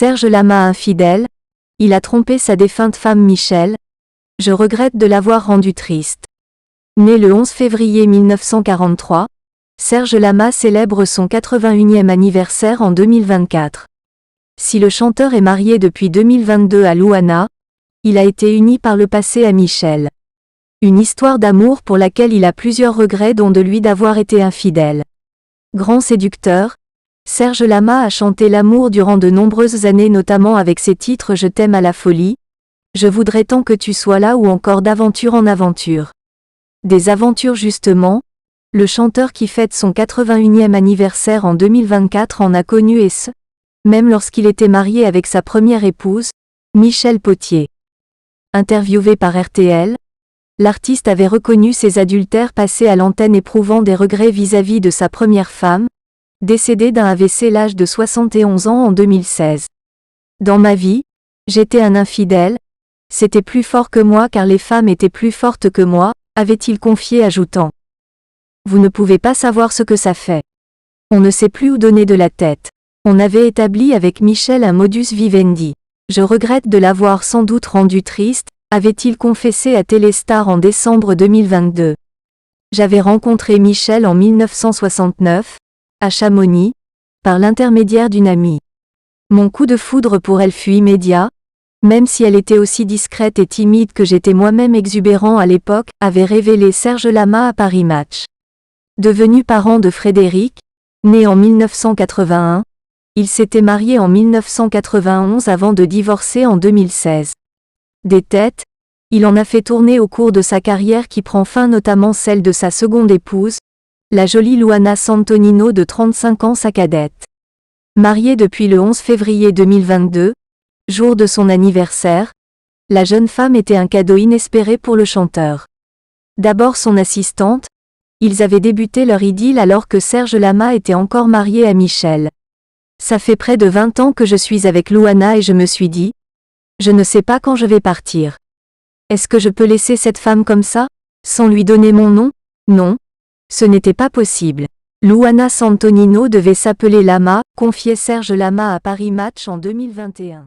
Serge Lama infidèle, il a trompé sa défunte femme Michelle. Je regrette de l'avoir rendu triste. Né le 11 février 1943, Serge Lama célèbre son 81e anniversaire en 2024. Si le chanteur est marié depuis 2022 à Louana, il a été uni par le passé à Michelle. Une histoire d'amour pour laquelle il a plusieurs regrets dont de lui d'avoir été infidèle. Grand séducteur, Serge Lama a chanté l'amour durant de nombreuses années, notamment avec ses titres Je t'aime à la folie, Je voudrais tant que tu sois là ou encore D'aventure en aventure. Des aventures justement, le chanteur qui fête son 81e anniversaire en 2024 en a connu et ce, même lorsqu'il était marié avec sa première épouse, Michelle Potier. Interviewé par RTL, l'artiste avait reconnu ses adultères passés à l'antenne, éprouvant des regrets vis-à-vis de sa première femme, décédée d'un AVC l'âge de 71 ans en 2016. Dans ma vie, j'étais un infidèle, c'était plus fort que moi car les femmes étaient plus fortes que moi, avait-il confié, ajoutant. Vous ne pouvez pas savoir ce que ça fait. On ne sait plus où donner de la tête. On avait établi avec Michelle un modus vivendi. Je regrette de l'avoir sans doute rendu triste, avait-il confessé à Téléstar en décembre 2022. J'avais rencontré Michelle en 1969, à Chamonix, par l'intermédiaire d'une amie. Mon coup de foudre pour elle fut immédiat, même si elle était aussi discrète et timide que j'étais moi-même exubérant à l'époque, avait révélé Serge Lama à Paris Match. Devenu parent de Frédéric, né en 1981, il s'était marié en 1991 avant de divorcer en 2016. Des têtes, il en a fait tourner au cours de sa carrière qui prend fin, notamment celle de sa seconde épouse, la jolie Louana Santonino de 35 ans, sa cadette. Mariée depuis le 11 février 2022, jour de son anniversaire, la jeune femme était un cadeau inespéré pour le chanteur. D'abord son assistante, ils avaient débuté leur idylle alors que Serge Lama était encore marié à Michelle. Ça fait près de 20 ans que je suis avec Louana et je me suis dit, je ne sais pas quand je vais partir. Est-ce que je peux laisser cette femme comme ça, sans lui donner mon nom? Non. Ce n'était pas possible. Louana Santonino devait s'appeler Lama, confiait Serge Lama à Paris Match en 2021.